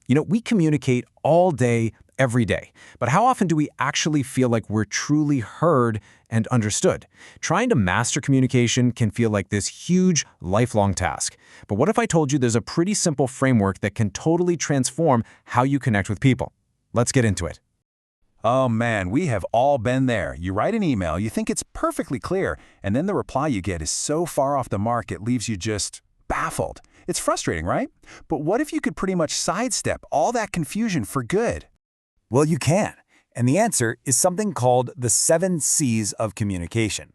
We communicate all day, every day. But how often do we actually feel like we're truly heard and understood? Trying to master communication can feel like this huge, lifelong task. But what if I told you there's a pretty simple framework that can totally transform how you connect with people? Let's get into it. Oh man, we have all been there. You write an email, you think it's perfectly clear, and then the reply you get is so far off the mark it leaves you just baffled. It's frustrating, right? But what if you could pretty much sidestep all that confusion for good? Well, you can. And the answer is something called the 7 C's of communication.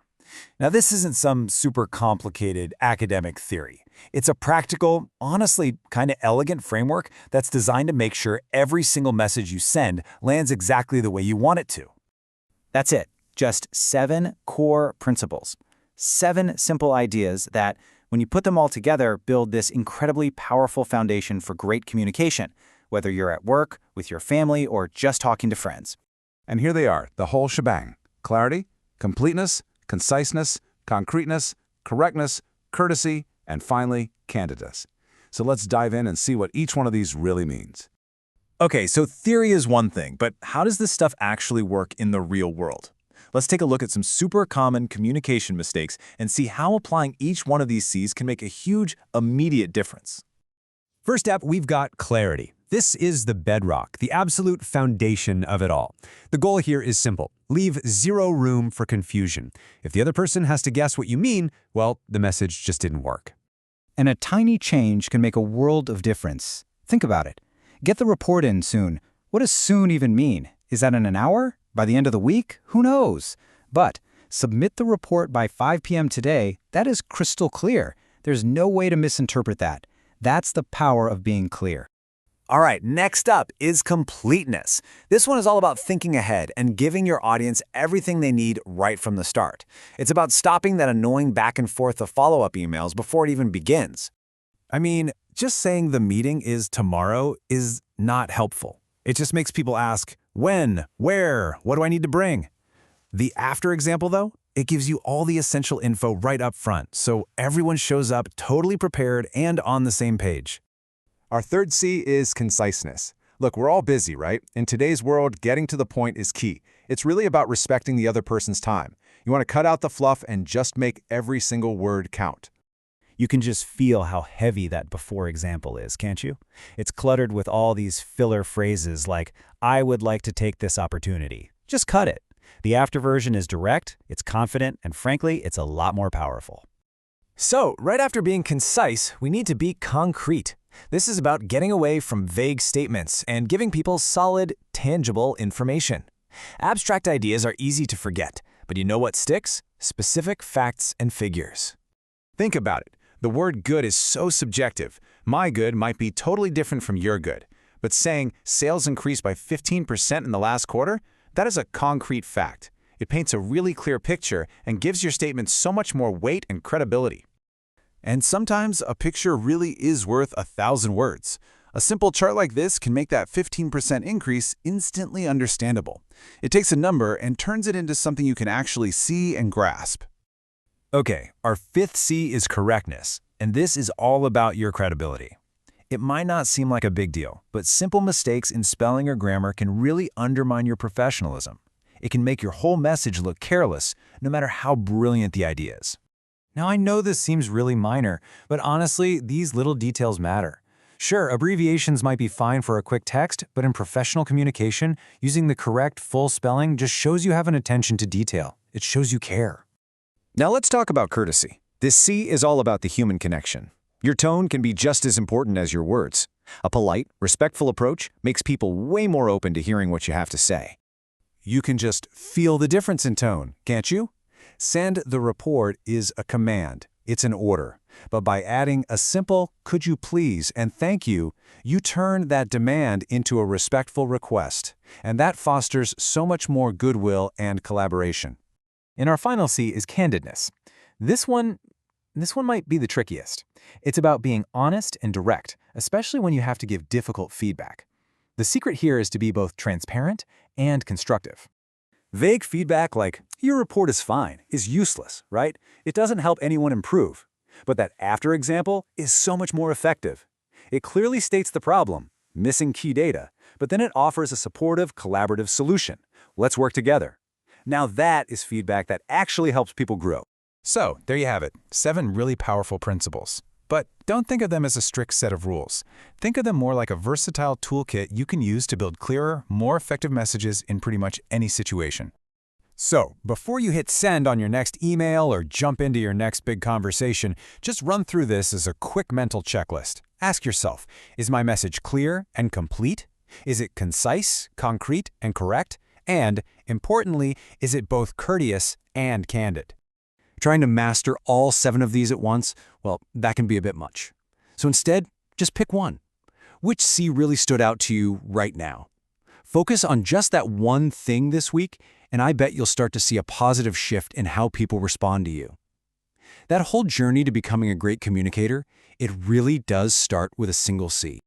Now, this isn't some super complicated academic theory. It's a practical, honestly kind of elegant framework that's designed to make sure every single message you send lands exactly the way you want it to. That's it. Just 7 core principles. 7 simple ideas that, when you put them all together, build this incredibly powerful foundation for great communication, whether you're at work, with your family, or just talking to friends. And here they are, the whole shebang. Clarity, completeness, conciseness, concreteness, correctness, courtesy, and finally, candidness. So let's dive in and see what each one of these really means. Okay, so theory is one thing, but how does this stuff actually work in the real world? Let's take a look at some super common communication mistakes and see how applying each one of these C's can make a huge, immediate difference. First up, we've got clarity. This is the bedrock, the absolute foundation of it all. The goal here is simple. Leave 0 room for confusion. If the other person has to guess what you mean, well, the message just didn't work. And a tiny change can make a world of difference. Think about it. Get the report in soon. What does soon even mean? Is that in an hour? By the end of the week? Who knows? But submit the report by 5 p.m. today. That is crystal clear. There's no way to misinterpret that. That's the power of being clear. All right, next up is completeness. This one is all about thinking ahead and giving your audience everything they need right from the start. It's about stopping that annoying back and forth of follow-up emails before it even begins. I mean, just saying the meeting is tomorrow is not helpful. It just makes people ask, when, where, what do I need to bring? The after example, though, it gives you all the essential info right up front, so everyone shows up totally prepared and on the same page. Our third C is conciseness. Look, we're all busy, right? In today's world, getting to the point is key. It's really about respecting the other person's time. You want to cut out the fluff and just make every single word count. You can just feel how heavy that before example is, can't you? It's cluttered with all these filler phrases like, I would like to take this opportunity. Just cut it. The after version is direct, it's confident, and frankly, it's a lot more powerful. So, right after being concise, we need to be concrete. This is about getting away from vague statements and giving people solid, tangible information. Abstract ideas are easy to forget, but you know what sticks? Specific facts and figures. Think about it. The word good is so subjective. My good might be totally different from your good. But saying sales increased by 15% in the last quarter, that is a concrete fact. It paints a really clear picture and gives your statement so much more weight and credibility. And sometimes a picture really is worth 1,000 words. A simple chart like this can make that 15% increase instantly understandable. It takes a number and turns it into something you can actually see and grasp. Okay, our 5th C is correctness, and this is all about your credibility. It might not seem like a big deal, but simple mistakes in spelling or grammar can really undermine your professionalism. It can make your whole message look careless, no matter how brilliant the idea is. Now, I know this seems really minor, but honestly, these little details matter. Sure, abbreviations might be fine for a quick text, but in professional communication, using the correct full spelling just shows you have an attention to detail. It shows you care. Now let's talk about courtesy. This C is all about the human connection. Your tone can be just as important as your words. A polite, respectful approach makes people way more open to hearing what you have to say. You can just feel the difference in tone, can't you? Send the report is a command. It's an order. But by adding a simple "could you please" and "thank you," you turn that demand into a respectful request. And that fosters so much more goodwill and collaboration. And our final C is candidness. This one might be the trickiest. It's about being honest and direct, especially when you have to give difficult feedback. The secret here is to be both transparent and constructive. Vague feedback like, your report is fine, is useless, right? It doesn't help anyone improve. But that after example is so much more effective. It clearly states the problem, missing key data, but then it offers a supportive, collaborative solution. Let's work together. Now that is feedback that actually helps people grow. So, there you have it, 7 really powerful principles. But don't think of them as a strict set of rules. Think of them more like a versatile toolkit you can use to build clearer, more effective messages in pretty much any situation. So, before you hit send on your next email or jump into your next big conversation, just run through this as a quick mental checklist. Ask yourself, is my message clear and complete? Is it concise, concrete, and correct? And, importantly, is it both courteous and candid? Trying to master all 7 of these at once, well, that can be a bit much. So instead, just pick one. Which C really stood out to you right now? Focus on just that one thing this week, and I bet you'll start to see a positive shift in how people respond to you. That whole journey to becoming a great communicator, it really does start with a single C.